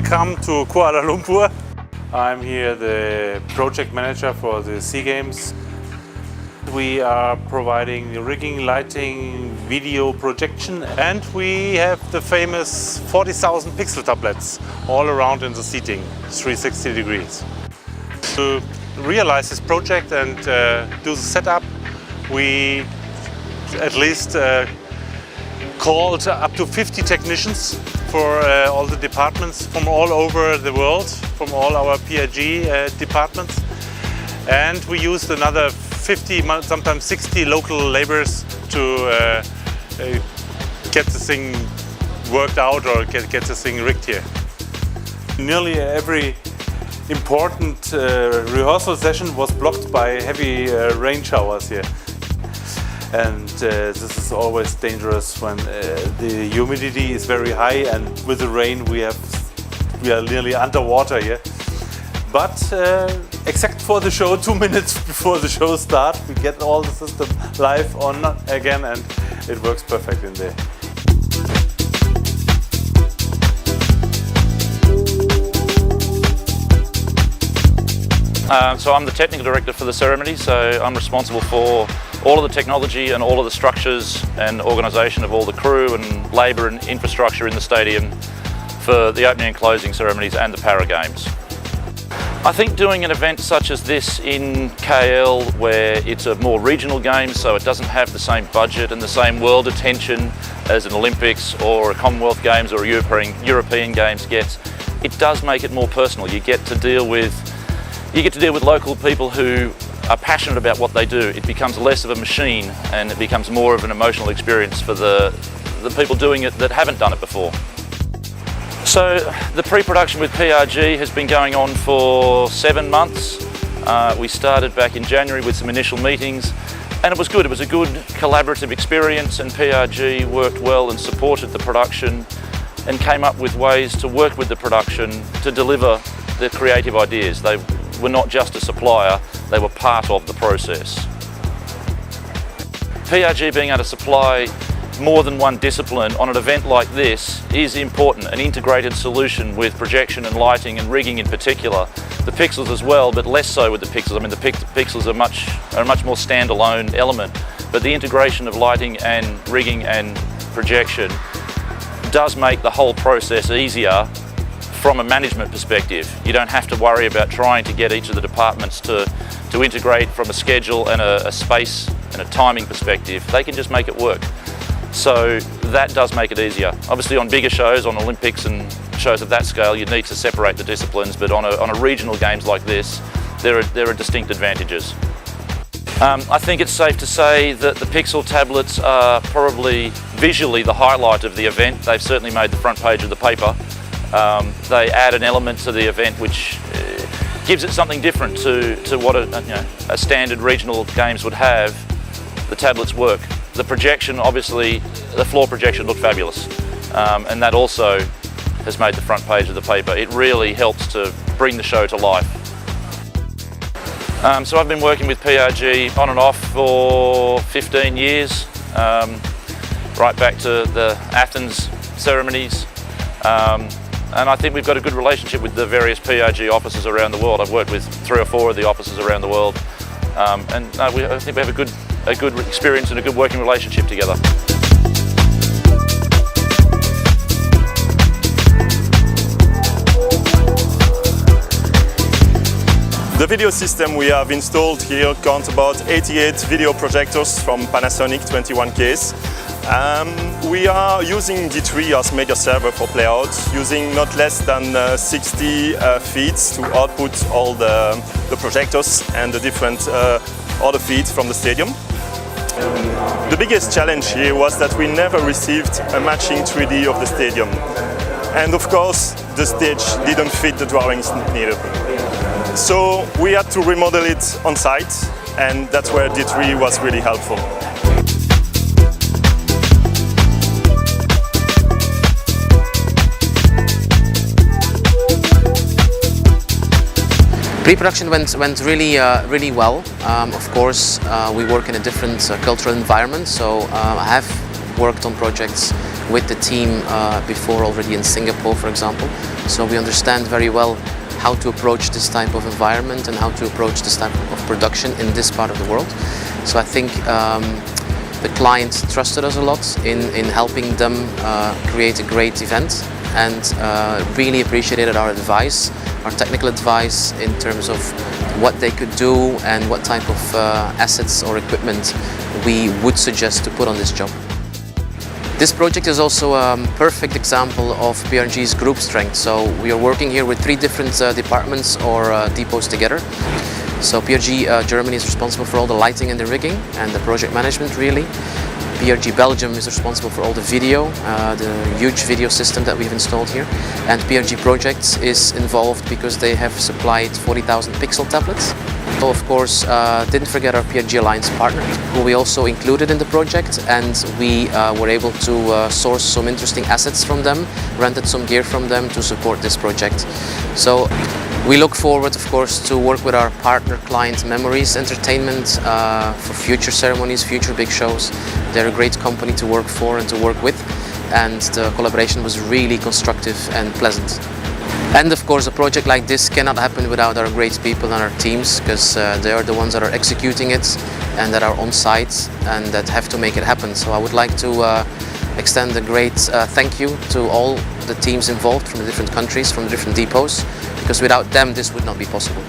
Welcome to Kuala Lumpur. I'm here the project manager for the SEA Games. We are providing the rigging, lighting, video projection, and we have the famous 40,000 pixel tablets all around in the seating, 360 degrees. To realize this project and do the setup, we at least called up to 50 technicians for all the departments from all over the world, from all our PRG departments. And we used another 50, sometimes 60 local laborers to get the thing worked out or get the thing rigged here. Nearly every important rehearsal session was blocked by heavy rain showers here. And this is always dangerous when the humidity is very high, and with the rain we are nearly underwater here. But except for the show, 2 minutes before the show starts, we get all the system live on again, and it works perfect in there. So I'm the technical director for the ceremony, so I'm responsible for all of the technology and all of the structures and organisation of all the crew and labour and infrastructure in the stadium for the opening and closing ceremonies and the Para Games. I think doing an event such as this in KL, where it's a more regional game, so it doesn't have the same budget and the same world attention as an Olympics or a Commonwealth Games or a European Games gets, it does make it more personal. You get to deal with local people who are passionate about what they do. It becomes less of a machine and it becomes more of an emotional experience for the people doing it that haven't done it before. So the pre-production with PRG has been going on for 7 months. We started back in January with some initial meetings, and it was good. It was a good collaborative experience, and PRG worked well and supported the production and came up with ways to work with the production to deliver the creative ideas. They were not just a supplier, they were part of the process. PRG being able to supply more than one discipline on an event like this is important. An integrated solution with projection and lighting and rigging in particular. The pixels as well, but less so with the pixels. I mean, the pixels are a much more standalone element, but the integration of lighting and rigging and projection does make the whole process easier from a management perspective. You don't have to worry about trying to get each of the departments to integrate from a schedule and a space and a timing perspective. They can just make it work. So that does make it easier. Obviously on bigger shows, on Olympics and shows of that scale, you need to separate the disciplines, but on a regional games like this, there are distinct advantages. I think it's safe to say that the pixel tablets are probably visually the highlight of the event. They've certainly made the front page of the paper. They add an element to the event which gives it something different to what a standard regional games would have. The tablets work. The projection, obviously, the floor projection looked fabulous, and that also has made the front page of the paper. It really helps to bring the show to life. So I've been working with PRG on and off for 15 years, right back to the Athens ceremonies. And I think we've got a good relationship with the various PRG offices around the world. I've worked with 3 or 4 of the offices around the world, and I think we have a good experience and a good working relationship together. The video system we have installed here counts about 88 video projectors from Panasonic 21Ks. We are using D3 as media server for playouts, using not less than 60 feeds to output all the projectors and the different other feeds from the stadium. The biggest challenge here was that we never received a matching 3D of the stadium. And of course, the stage didn't fit the drawings needed. So we had to remodel it on site, and that's where D3 was really helpful. Pre-production went really well. Of course, we work in a different cultural environment, so I have worked on projects with the team before already in Singapore, for example. So we understand very well how to approach this type of environment and how to approach this type of production in this part of the world. So I think the client trusted us a lot in helping them create a great event, and really appreciated our advice, our technical advice in terms of what they could do and what type of assets or equipment we would suggest to put on this job. This project is also a perfect example of PRG's group strength. So we are working here with 3 different departments or depots together. So PRG Germany is responsible for all the lighting and the rigging and the project management really. PRG Belgium is responsible for all the video, the huge video system that we've installed here. And PRG Projects is involved because they have supplied 40,000 pixel tablets. So of course, didn't forget our PRG Alliance partner, who we also included in the project, and we were able to source some interesting assets from them, rented some gear from them to support this project. So we look forward, of course, to work with our partner client Memories Entertainment for future ceremonies, future big shows. They're a great company to work for and to work with, and the collaboration was really constructive and pleasant. And of course, a project like this cannot happen without our great people and our teams, because they are the ones that are executing it and that are on site and that have to make it happen. So I would like to extend a great thank you to all the teams involved from the different countries, from the different depots, because without them this would not be possible.